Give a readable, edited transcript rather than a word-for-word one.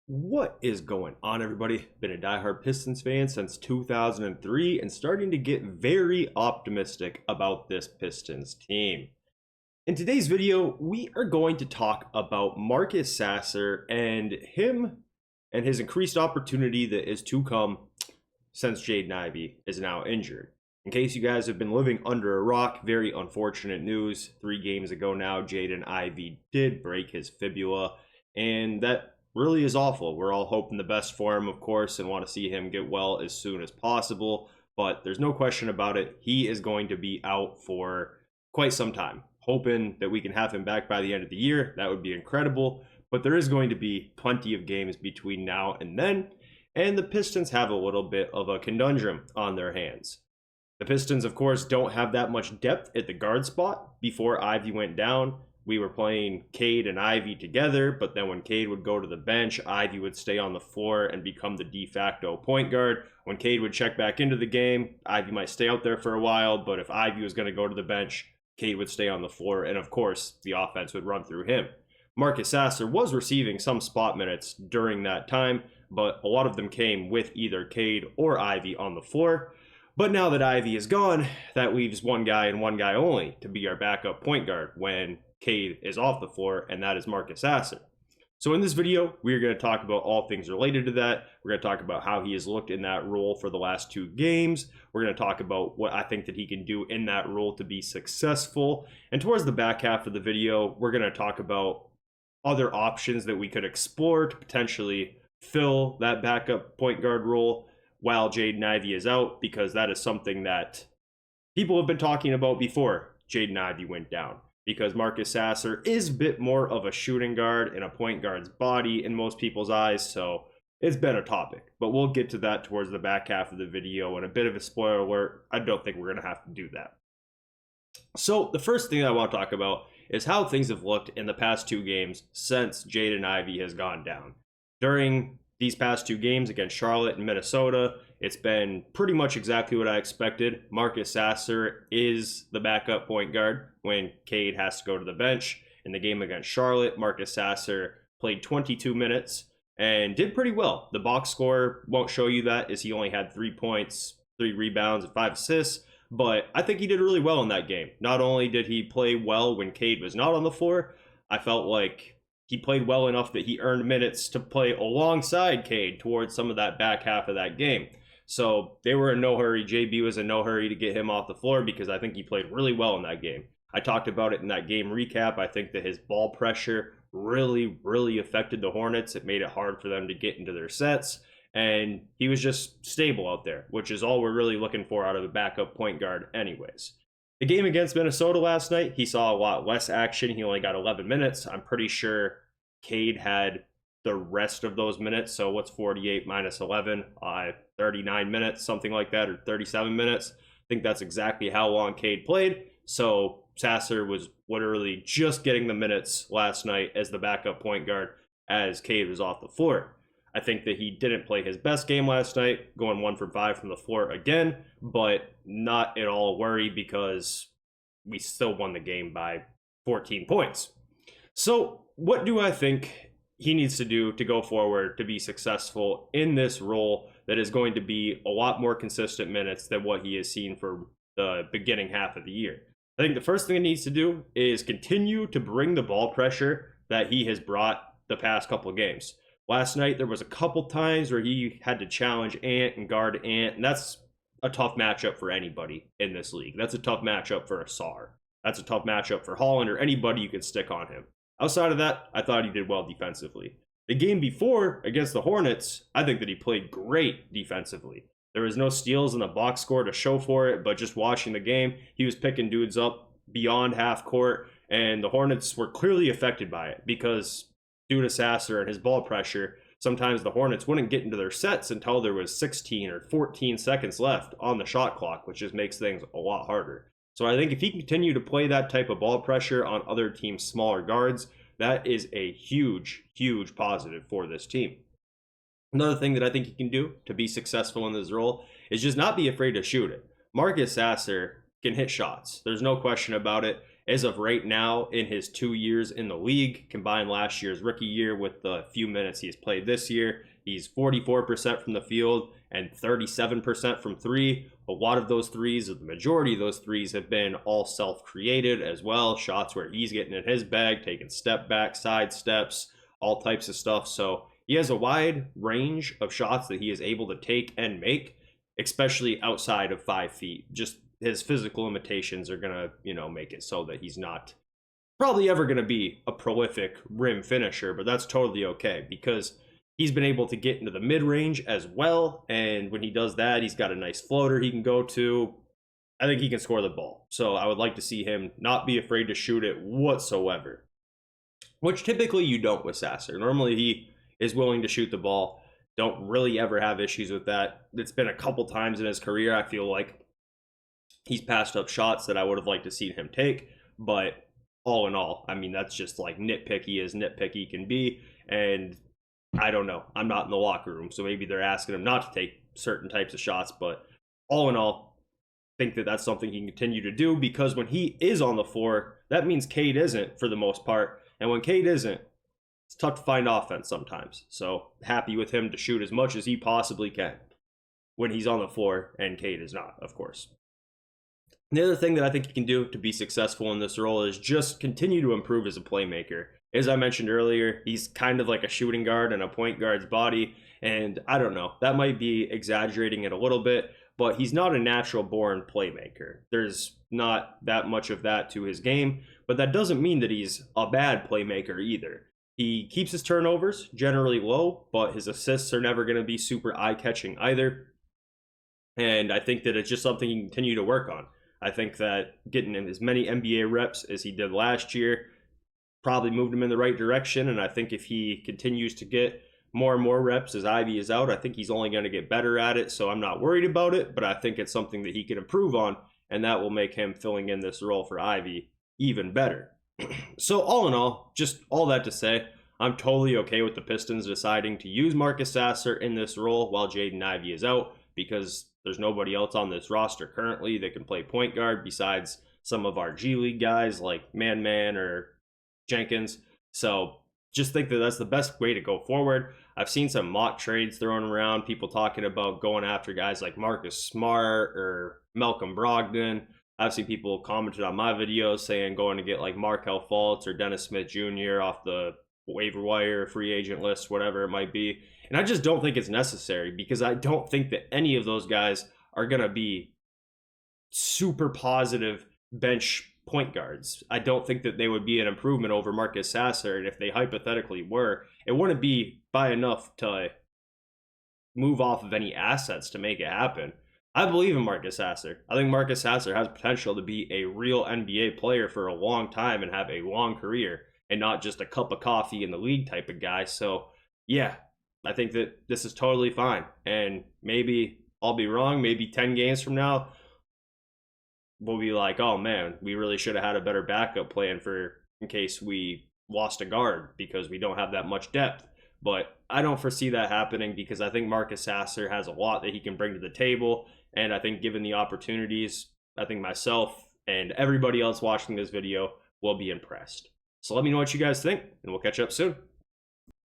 What is going on, everybody? Been a diehard Pistons fan since 2003 and starting to get very optimistic about this Pistons team. In today's video, we are going to talk about Marcus Sasser and his increased opportunity that is to come since Jaden Ivey is now injured. In case you guys have been living under a rock, very unfortunate news. 3 games ago now, Jaden Ivey did break his fibula, and that really is awful. We're all hoping the best for him, of course, and want to see him get well as soon as possible. But there's no question about it. He is going to be out for quite some time. Hoping that we can have him back by the end of the year. That would be incredible. But there is going to be plenty of games between now and then. And the Pistons have a little bit of a conundrum on their hands. The Pistons, of course, don't have that much depth at the guard spot. Before Ivey went down, we were playing Cade and Ivey together, but then when Cade would go to the bench, Ivey would stay on the floor and become the de facto point guard. When Cade would check back into the game, Ivey might stay out there for a while, but if Ivey was going to go to the bench, Cade would stay on the floor, and of course, the offense would run through him. Marcus Sasser was receiving some spot minutes during that time, but a lot of them came with either Cade or Ivey on the floor. But now that Ivey is gone, that leaves one guy and one guy only to be our backup point guard when Cade is off the floor, and that is Marcus Sasser. So in this video, we're going to talk about all things related to that. We're going to talk about how he has looked in that role for the last 2 games. We're going to talk about what I think that he can do in that role to be successful. And towards the back half of the video, we're going to talk about other options that we could explore to potentially fill that backup point guard role while Jaden Ivey is out, because that is something that people have been talking about before Jaden Ivey went down. Because Marcus Sasser is a bit more of a shooting guard and a point guard's body in most people's eyes, so it's been a topic. But we'll get to that towards the back half of the video, and a bit of a spoiler alert, I don't think we're going to have to do that. So the first thing I want to talk about is how things have looked in the past 2 games since Jaden Ivey has gone down. During these past 2 games against Charlotte and Minnesota, it's been pretty much exactly what I expected. Marcus Sasser is the backup point guard when Cade has to go to the bench. In the game against Charlotte, Marcus Sasser played 22 minutes and did pretty well. The box score won't show you that, as he only had 3 points, 3 rebounds, and 5 assists. But I think he did really well in that game. Not only did he play well when Cade was not on the floor, I felt like he played well enough that he earned minutes to play alongside Cade towards some of that back half of that game. So they were in no hurry. JB was in no hurry to get him off the floor because I think he played really well in that game. I talked about it in that game recap. I think that his ball pressure really affected the Hornets. It made it hard for them to get into their sets. And he was just stable out there, which is all we're really looking for out of a backup point guard anyways. The game against Minnesota last night, he saw a lot less action. He only got 11 minutes. I'm pretty sure Cade had the rest of those minutes. So what's 48 minus 11? 39 minutes, something like that, or 37 minutes. I think that's exactly how long Cade played. So Sasser was literally just getting the minutes last night as the backup point guard as Cade was off the floor. I think that he didn't play his best game last night, going 1 for 5 from the floor again, but not at all worried because we still won the game by 14 points. So what do I think he needs to do to go forward to be successful in this role that is going to be a lot more consistent minutes than what he has seen for the beginning half of the year? I think the first thing he needs to do is continue to bring the ball pressure that he has brought the past couple of games. Last night, there was a couple times where he had to challenge Ant and guard Ant, and that's a tough matchup for anybody in this league. That's a tough matchup for Ausar. That's a tough matchup for Holland or anybody you can stick on him. Outside of that, I thought he did well defensively. The game before, against the Hornets, I think that he played great defensively. There was no steals in the box score to show for it, but just watching the game, he was picking dudes up beyond half court, and the Hornets were clearly affected by it because due to Sasser and his ball pressure, sometimes the Hornets wouldn't get into their sets until there was 16 or 14 seconds left on the shot clock, which just makes things a lot harder. So I think if he can continue to play that type of ball pressure on other teams' smaller guards, that is a huge positive for this team. Another thing that I think he can do to be successful in this role is just not be afraid to shoot it. Marcus Sasser can hit shots. There's no question about it. as of right now in his 2 years in the league, combined last year's rookie year with the few minutes he's played this year, he's 44% from the field and 37% from three. A lot of those threes, the majority of those threes, have been all self-created as well. Shots where he's getting in his bag, taking step back, side steps, all types of stuff. So he has a wide range of shots that he is able to take and make, especially outside of 5 feet. Just his physical limitations are going to, make it so that he's not probably ever going to be a prolific rim finisher, but that's totally okay because he's been able to get into the mid-range as well, and when he does that, he's got a nice floater he can go to. I think he can score the ball, so I would like to see him not be afraid to shoot it whatsoever, which typically you don't with Sasser. Normally he is willing to shoot the ball. Don't really ever have issues with that. It's been a couple times in his career, I feel like he's passed up shots that I would have liked to see him take, but all in all, I mean, that's just like nitpicky as nitpicky can be, and I don't know. I'm not in the locker room, so maybe they're asking him not to take certain types of shots, but all in all, I think that that's something he can continue to do because when he is on the floor, that means Cade isn't for the most part, and when Cade isn't, it's tough to find offense sometimes. So happy with him to shoot as much as he possibly can when he's on the floor, and Cade is not, of course. And the other thing that I think he can do to be successful in this role is just continue to improve as a playmaker. As I mentioned earlier, he's kind of like a shooting guard and a point guard's body, and I don't know, that might be exaggerating it a little bit, but he's not a natural-born playmaker. There's not that much of that to his game, but that doesn't mean that he's a bad playmaker either. He keeps his turnovers generally low, but his assists are never going to be super eye-catching either, and I think that it's just something he can continue to work on. I think that getting him as many NBA reps as he did last year probably moved him in the right direction, and I think if he continues to get more and more reps as Ivey is out, I think he's only going to get better at it, so I'm not worried about it, but I think it's something that he can improve on, and that will make him filling in this role for Ivey even better. So all in all, just all that to say, I'm totally okay with the Pistons deciding to use Marcus Sasser in this role while Jaden Ivey is out, because there's nobody else on this roster currently that can play point guard besides some of our G League guys like Man or Jenkins. So just think that that's the best way to go forward. I've seen some mock trades thrown around, people talking about going after guys like Marcus Smart or Malcolm Brogdon. I've seen people commented on my videos saying going to get like Markelle Fultz or Dennis Smith Jr. off the waiver wire, free agent list, whatever it might be. And I just don't think it's necessary because I don't think that any of those guys are going to be super positive bench point guards. I don't think that they would be an improvement over Marcus Sasser, and if they hypothetically were, it wouldn't be by enough to move off of any assets to make it happen. I believe in Marcus Sasser. I think Marcus Sasser has potential to be a real NBA player for a long time and have a long career and not just a cup of coffee in the league type of guy. So yeah, I think that this is totally fine, and maybe I'll be wrong. Maybe 10 games from now we'll be like, oh man, we really should have had a better backup plan for in case we lost a guard because we don't have that much depth. But I don't foresee that happening because I think Marcus Sasser has a lot that he can bring to the table, and I think given the opportunities, I think myself and everybody else watching this video will be impressed. So let me know what you guys think, and we'll catch up soon.